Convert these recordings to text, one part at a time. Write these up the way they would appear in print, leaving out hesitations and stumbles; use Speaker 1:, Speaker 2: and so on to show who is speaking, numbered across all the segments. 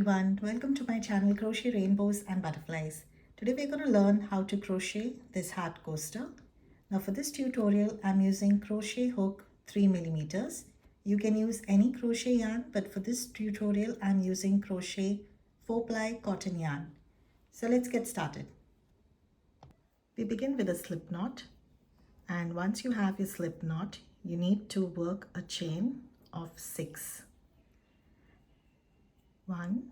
Speaker 1: everyone, welcome to my channel Crochet Rainbows and Butterflies. Today we're going to learn how to crochet this heart coaster. Now for this tutorial I'm using crochet hook 3mm. You can use any crochet yarn, but for this tutorial I'm using crochet 4-ply cotton yarn. So let's get started. We begin with a slip knot, and once you have your slip knot you need to work a chain of 6. 1,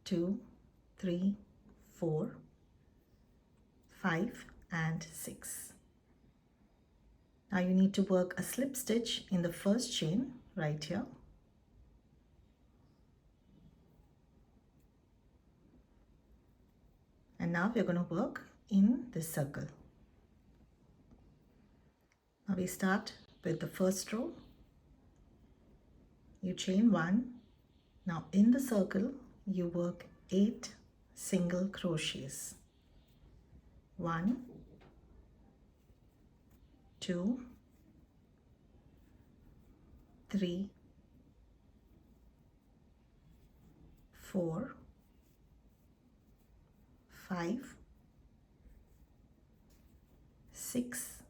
Speaker 1: 2, 3, 4, 5 and 6. Now you need to work a slip stitch in the first chain right here. And now we're going to work in this circle. Now we start with the first row. You chain 1. Now in the circle you work 8 single crochets. 1, 2, 3, 4, 5, 6,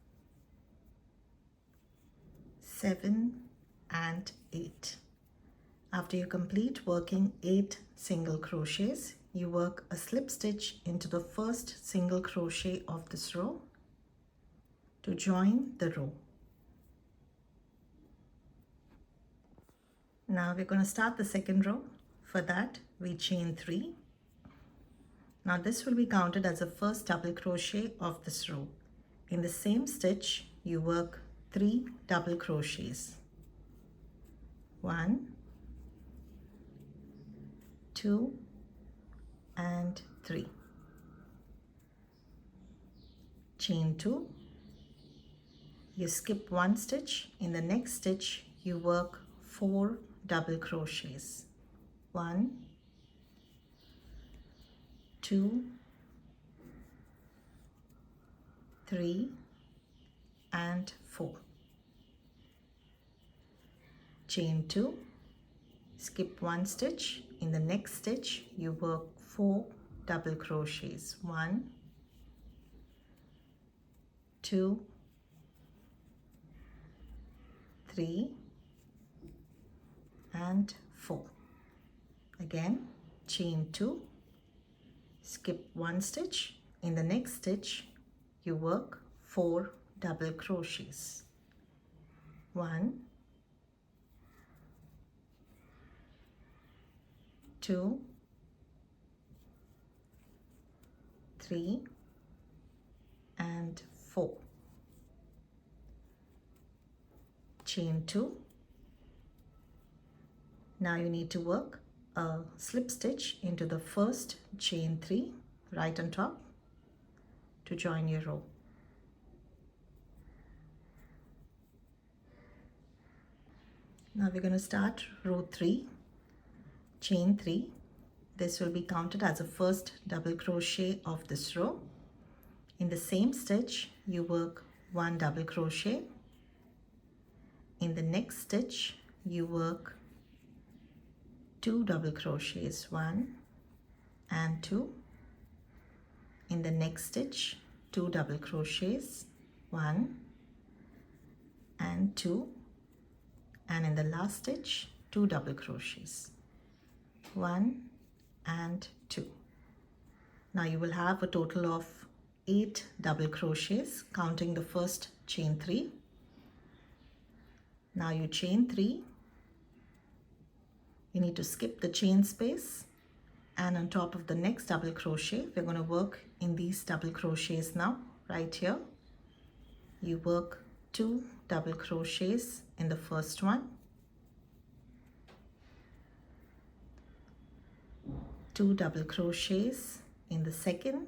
Speaker 1: 7 and 8. After you complete working 8 single crochets, you work a slip stitch into the first single crochet of this row to join the row. Now we're going to start the second row. For that we chain 3. Now this will be counted as the first double crochet of this row. In the same stitch you work 3 double crochets. 1, 2 and 3. Chain 2. You skip 1 stitch. In the next stitch you work 4 double crochets. 1, 2, 3 and 4. Chain 2. Skip 1 stitch. In the next stitch you work 4 double crochets. 1, 2, 3 and 4. Again chain 2. Skip 1 stitch. In the next stitch you work 4 double crochets. 1, 2, 3 and 4. Chain 2. Now you need to work a slip stitch into the first chain 3 right on top to join your row. Now we're going to start row 3. Chain 3. This will be counted as the first double crochet of this row. In the same stitch you work 1 double crochet. In the next stitch you work 2 double crochets, 1 and 2. In the next stitch 2 double crochets, 1 and 2, and in the last stitch 2 double crochets, 1 and 2. Now you will have a total of 8 double crochets counting the first chain 3. Now you chain 3. You need to skip the chain space, and on top of the next double crochet we're going to work in these double crochets. Now right here you work 2 double crochets in the first one, 2 double crochets in the second,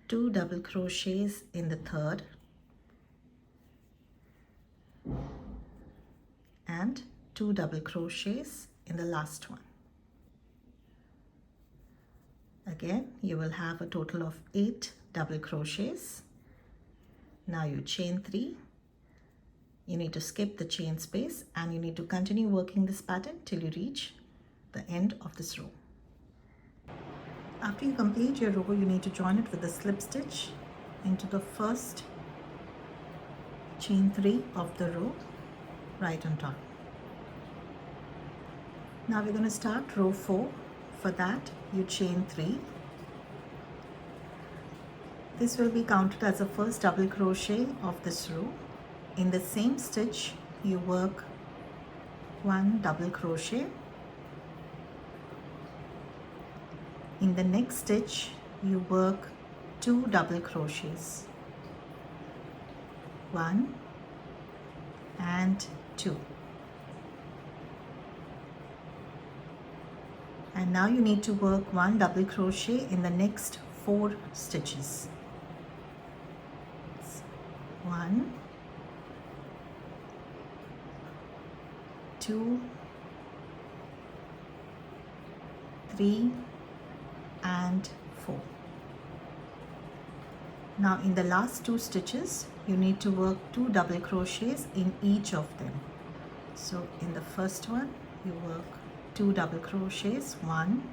Speaker 1: 2 double crochets in the third, and 2 double crochets in the last one. Again you will have a total of 8 double crochets. Now you chain 3. you need to skip the chain space and you need to continue working this pattern till you reach the end of this row. After you complete your row, you need to join it with a slip stitch into the first chain 3 of the row right on top. Now we're going to start row 4. For that, you chain 3. This will be counted as the first double crochet of this row. In the same stitch, you work 1 double crochet. In the next stitch, you work 2 double crochets. 1 and 2. And now you need to work 1 double crochet in the next 4 stitches. 1, 2, 3 and 4. Now in the last 2 stitches, you need to work 2 double crochets in each of them. So in the first one, you work 2 double crochets, 1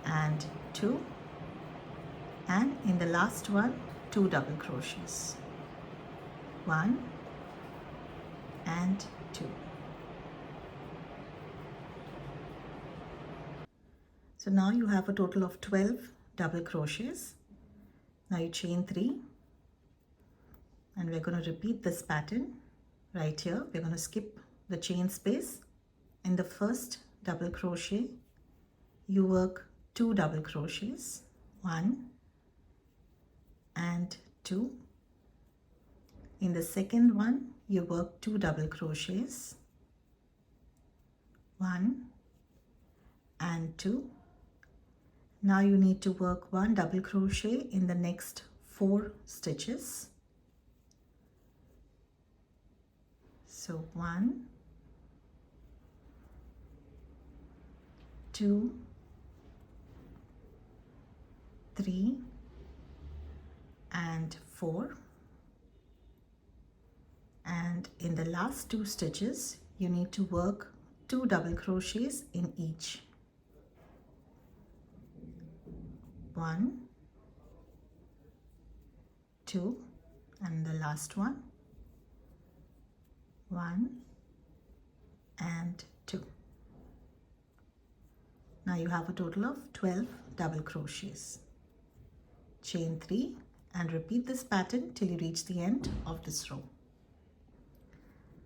Speaker 1: and 2, and in the last one, 2 double crochets, 1 and 2. So now you have a total of 12 double crochets. Now you chain 3 and we're going to repeat this pattern right here. We're going to skip the chain space. In the first double crochet, you work 2 double crochets, 1 and 2. In the second one, you work 2 double crochets, 1 and 2. Now you need to work 1 double crochet in the next 4 stitches. So 1, 2, 3 and 4. And in the last 2 stitches, you need to work 2 double crochets in each. 1, 2, and the last one, 1 and 2. Now you have a total of 12 double crochets. Chain 3 and repeat this pattern till you reach the end of this row.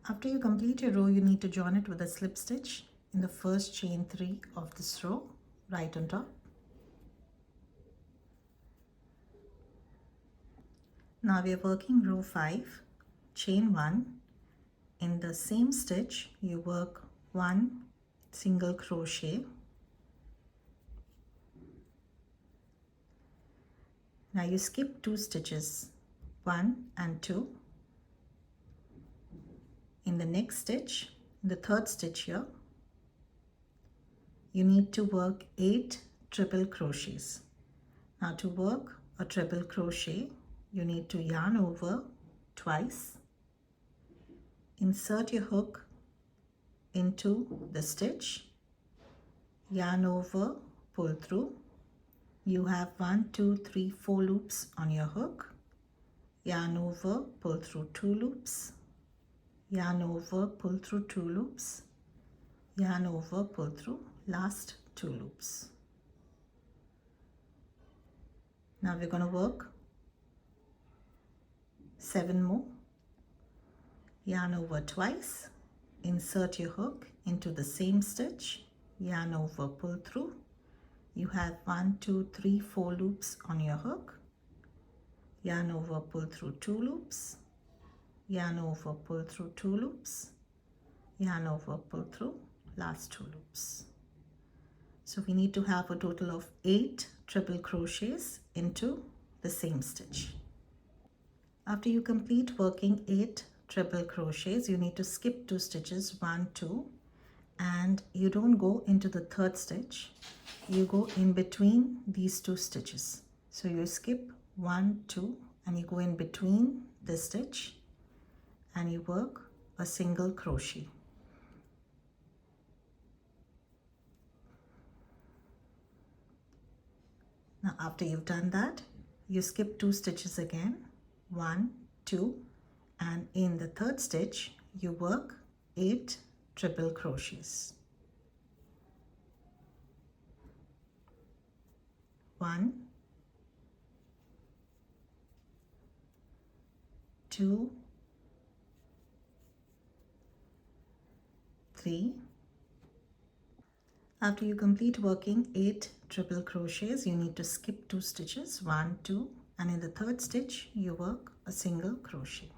Speaker 1: After you complete your row, you need to join it with a slip stitch in the first chain 3 of this row right on top. Now we are working row 5, chain 1. In the same stitch, you work 1 single crochet. Now you skip 2 stitches, 1 and 2. In the next stitch, the third stitch here, you need to work 8 triple crochets. Now to work a triple crochet, you need to yarn over twice, insert your hook into the stitch, yarn over, pull through. You have 1, 2, 3, 4 loops on your hook, yarn over, pull through 2 loops, yarn over, pull through 2 loops, yarn over, pull through last 2 loops. Now we're going to work 7 more. Yarn over twice, insert your hook into the same stitch, yarn over, pull through. You have 1, 2, 3, 4 loops on your hook, yarn over, pull through 2 loops, yarn over, pull through 2 loops, yarn over, pull through last 2 loops. So we need to have a total of 8 triple crochets into the same stitch. After you complete working 8 triple crochets, you need to skip 2 stitches, 1, 2, and you don't go into the third stitch, you go in between these 2 stitches. So you skip 1, 2 and you go in between the stitch and you work a single crochet. Now after you've done that, you skip 2 stitches again, 1, 2, and in the 3rd stitch you work 8 triple crochets. 1, 2, 3. After you complete working 8 triple crochets, you need to skip 2 stitches, 1, 2, and in the 3rd stitch you work a single crochet.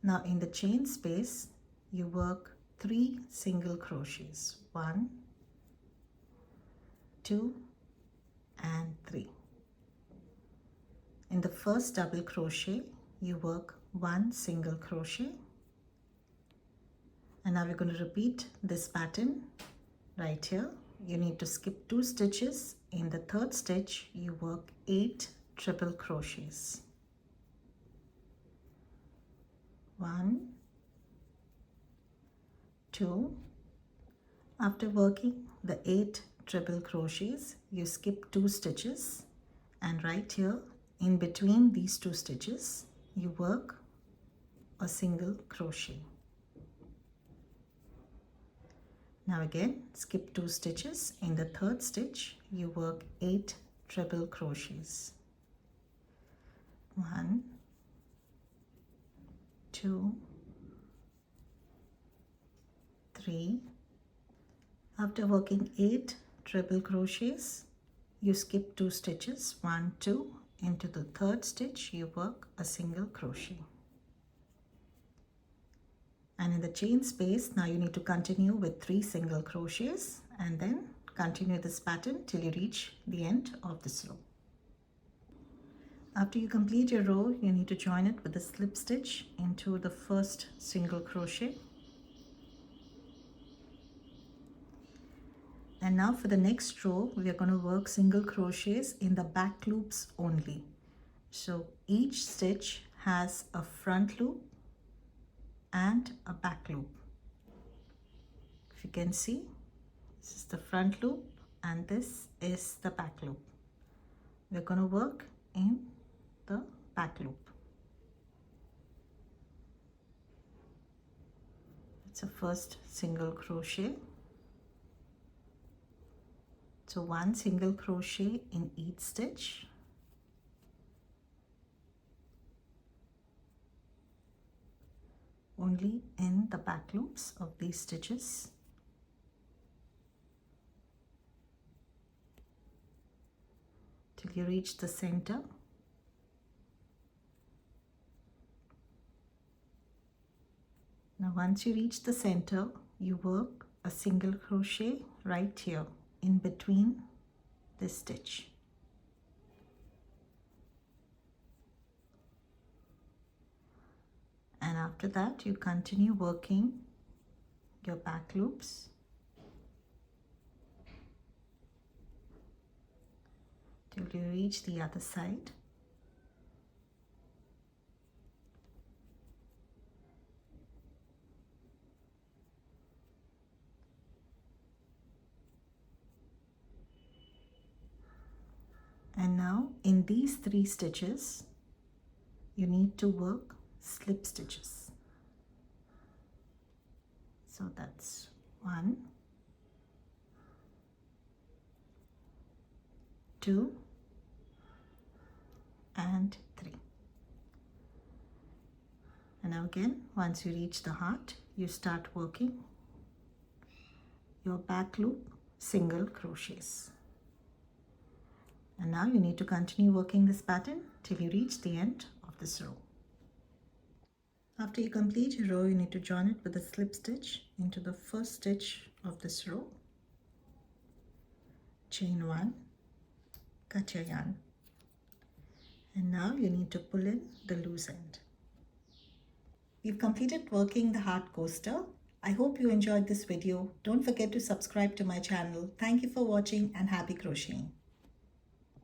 Speaker 1: Now in the chain space you work 3 single crochets, 1, 2, and 3. In the first double crochet you work 1 single crochet, and now we're going to repeat this pattern right here. You need to skip 2 stitches. In the 3rd stitch you work 8 triple crochets, 1, 2. After working the 8 triple crochets, you skip 2 stitches, and right here in between these 2 stitches you work a single crochet. Now again skip 2 stitches. In the 3rd stitch you work 8 triple crochets, 1, 2, 3. After working 8 triple crochets, you skip 2 stitches, 1, 2. Into the 3rd stitch you work a single crochet, and in the chain space now you need to continue with 3 single crochets, and then continue this pattern till you reach the end of this row. After you complete your row, you need to join it with a slip stitch into the first single crochet. And now for the next row, we are going to work single crochets in the back loops only. So each stitch has a front loop and a back loop. If you can see, this is the front loop and this is the back loop. We're going to work in the back loop. It's a first single crochet. So 1 single crochet in each stitch. Only in the back loops of these stitches. Till you reach the center. Now once you reach the center, you work a single crochet right here in between this stitch. And after that you continue working your back loops till you reach the other side. And now in these 3 stitches you need to work slip stitches. So that's 1, 2, and 3. And now again, once you reach the heart, you start working your back loop single crochets. And now you need to continue working this pattern till you reach the end of this row. After you complete your row, you need to join it with a slip stitch into the first stitch of this row. Chain 1, cut your yarn. And now you need to pull in the loose end. We've completed working the heart coaster. I hope you enjoyed this video. Don't forget to subscribe to my channel. Thank you for watching and happy crocheting.